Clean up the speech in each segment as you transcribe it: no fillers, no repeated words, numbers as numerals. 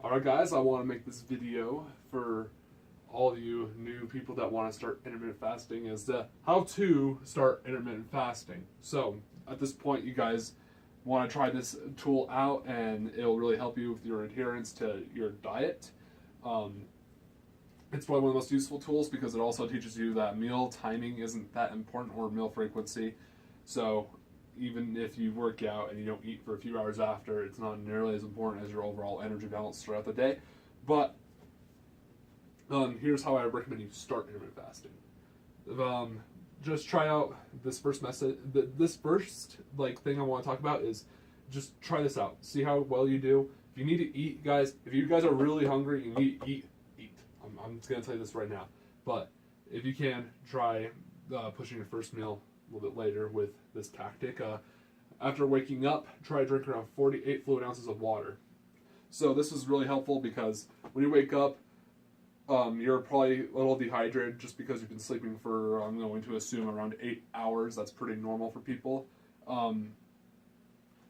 Alright guys, I want to make this video for all you new people that want to start intermittent fasting is the how to start intermittent fasting. So at this point you guys want to try this tool out and it'll really help you with your adherence to your diet. It's probably one of the most useful tools because it also teaches you that meal timing isn't that important, or meal frequency. So even if you work out and you don't eat for a few hours after, it's not nearly as important as your overall energy balance throughout the day. But here's how I recommend you start intermittent fasting. Just try out this first method. This first thing I want to talk about is just try this out. See how well you do. If you need to eat, guys, if you guys are really hungry, you need to eat. I'm just gonna tell you this right now. But if you can, try pushing your first meal a little bit later with this tactic. After waking up, try to drink around 48 fluid ounces of water. So this is really helpful because when you wake up, you're probably a little dehydrated just because you've been sleeping for, I'm going to assume, around 8 hours. That's pretty normal for people. You're going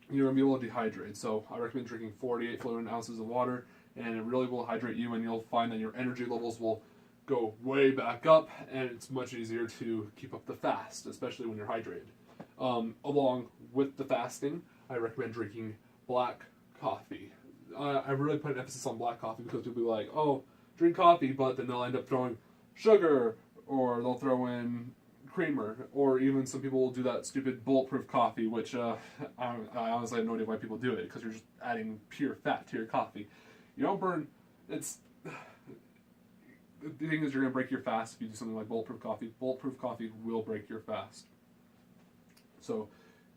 to be a little dehydrated. So I recommend drinking 48 fluid ounces of water, and it really will hydrate you, and you'll find that your energy levels will go way back up, and it's much easier to keep up the fast, especially when you're hydrated. Along with the fasting, I recommend drinking black coffee. I really put an emphasis on black coffee because people be like, oh, drink coffee, but then they'll end up throwing sugar, or they'll throw in creamer, or even some people will do that stupid bulletproof coffee, which I honestly have no idea why people do it, because you're just adding pure fat to your coffee. You don't burn, the thing is you're going to break your fast if you do something like bulletproof coffee. Bulletproof coffee will break your fast. So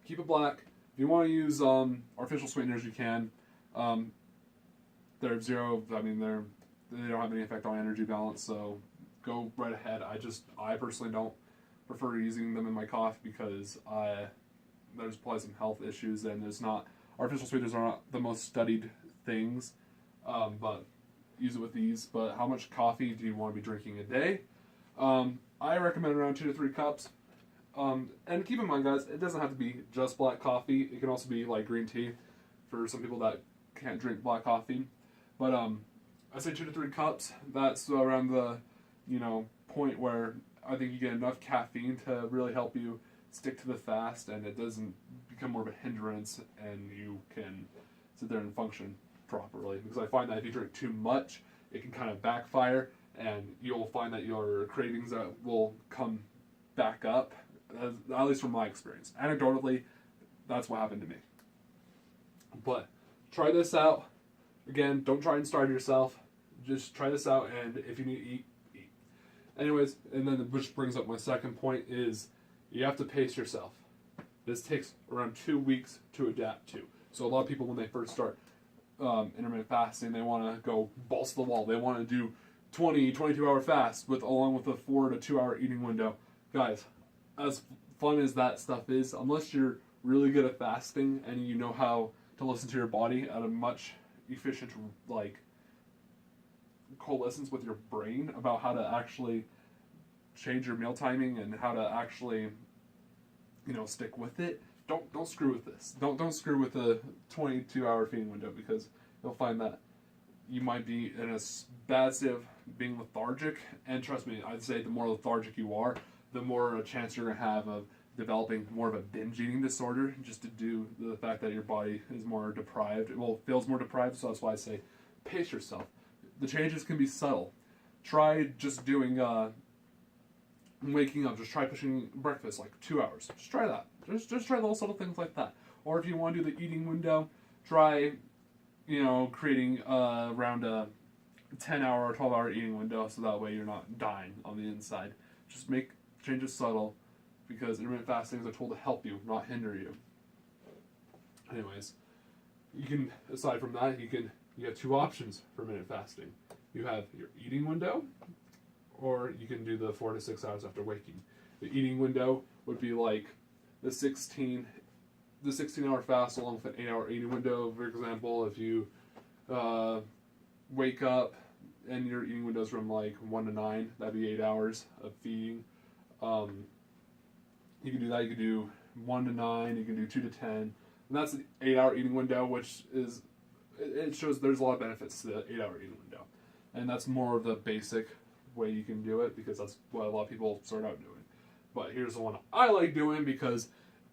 keep it black. If you want to use artificial sweeteners, you can. They're zero, they don't have any effect on energy balance, so go right ahead. I personally don't prefer using them in my coffee because there's probably some health issues, and artificial sweeteners are not the most studied things, but use it with these. But how much coffee do you want to be drinking a day? I recommend around 2 to 3 cups. And keep in mind, guys, it doesn't have to be just black coffee. It can also be like green tea for some people that can't drink black coffee. But I say 2 to 3 cups. That's around the point where I think you get enough caffeine to really help you stick to the fast, and it doesn't become more of a hindrance, and you can sit there and function properly. Because I find that if you drink too much, it can kind of backfire, and you'll find that your cravings will come back up, at least from my experience. Anecdotally, that's what happened to me. But try this out. Again, don't try and starve yourself. Just try this out, and if you need to eat, eat. Anyways, and then which brings up my second point is you have to pace yourself. This takes around 2 weeks to adapt to. So a lot of people, when they first start intermittent fasting, they want to go balls to the wall. They want to do 22-hour fast along with a 4 to 2 hour eating window. Guys, as fun as that stuff is, unless you're really good at fasting and you know how to listen to your body at a much efficient coalescence with your brain about how to actually change your meal timing and how to actually stick with it, don't screw with this. Don't screw with the 22-hour feeding window, because you'll find that you might be in a bad state of being lethargic, and trust me, I'd say the more lethargic you are, the more a chance you're going to have of developing more of a binge eating disorder, just to do the fact that your body is more deprived. Feels more deprived, so that's why I say pace yourself. The changes can be subtle. Try just doing, waking up, just try pushing breakfast 2 hours. Just try that. Just try little subtle things like that. Or if you want to do the eating window, try, creating around a 10-hour or 12-hour eating window, so that way you're not dying on the inside. Just make changes subtle, because intermittent fasting is a tool to help you, not hinder you. Anyways, aside from that, you have 2 options for intermittent fasting. You have your eating window, or you can do the 4 to 6 hours after waking. The eating window would be like the 16-hour fast along with an 8-hour eating window. For example, if you wake up and your eating window is from 1 to 9, that'd be 8 hours of feeding. You can do that. You can do 1 to 9. You can do 2 to 10, and that's the 8-hour eating window, which is it shows there's a lot of benefits to the 8-hour eating window. And that's more of the basic way you can do it, because that's what a lot of people start out doing. But here's the one I like doing, because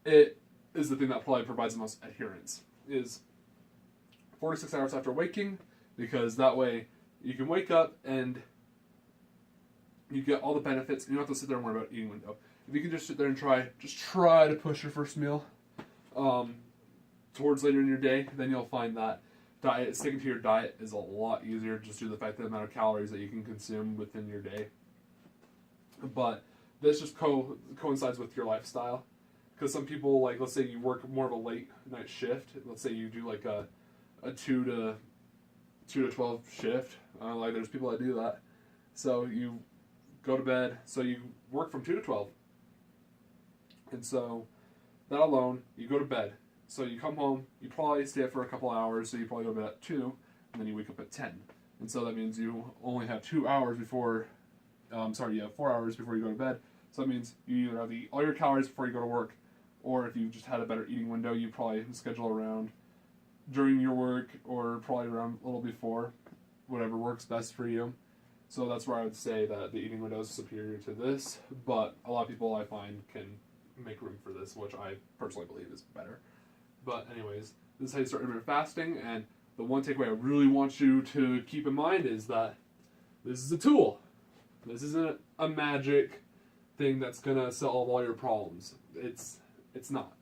it is the thing that probably provides the most adherence, is 46 hours after waking, because that way you can wake up and you get all the benefits, and you don't have to sit there and worry about eating window. If you can just sit there and try to push your first meal towards later in your day, then you'll find that sticking to your diet is a lot easier, just due to the fact that the amount of calories that you can consume within your day. But this just coincides with your lifestyle, because some people, like, let's say you work more of a late night shift. Let's say you do like a 2 to 12 shift. Like, there's people that do that. So you go to bed. So you work from 2 to 12. And so that alone, you go to bed. So you come home, you probably stay up for a couple hours, so you probably go to bed at 2, and then you wake up at 10. And so that means you only have 2 hours before, you have 4 hours before you go to bed. So that means you either have to eat all your calories before you go to work, or if you just had a better eating window, you probably schedule around during your work, or probably around a little before, whatever works best for you. So that's where I would say that the eating window is superior to this, but a lot of people I find can make room for this, which I personally believe is better. But anyways, this is how you start intermittent fasting, and the one takeaway I really want you to keep in mind is that this is a tool. This isn't a magic thing that's gonna solve all your problems. It's not.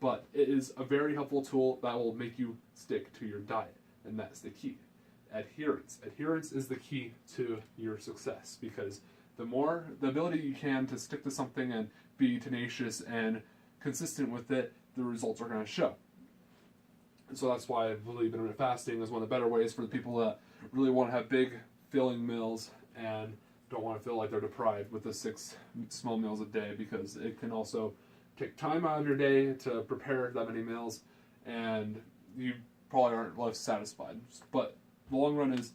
But it is a very helpful tool that will make you stick to your diet, and that's the key. Adherence. Adherence is the key to your success, because the ability you can to stick to something and be tenacious and consistent with it, the results are going to show. So that's why I believe intermittent fasting is one of the better ways for the people that really want to have big, filling meals and don't want to feel like they're deprived with the 6 small meals a day, because it can also take time out of your day to prepare that many meals, and you probably aren't less satisfied. But the long run is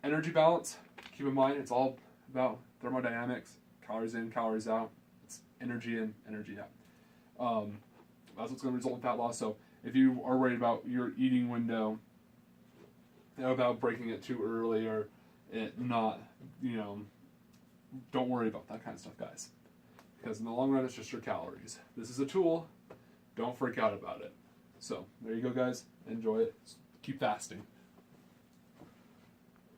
energy balance. Keep in mind, it's all about thermodynamics, calories in, calories out. It's energy in, energy out. That's what's going to result in fat loss. So if you are worried about your eating window, about breaking it too early or it not, don't worry about that kind of stuff, guys. Because in the long run, it's just your calories. This is a tool. Don't freak out about it. So there you go, guys. Enjoy it. Keep fasting.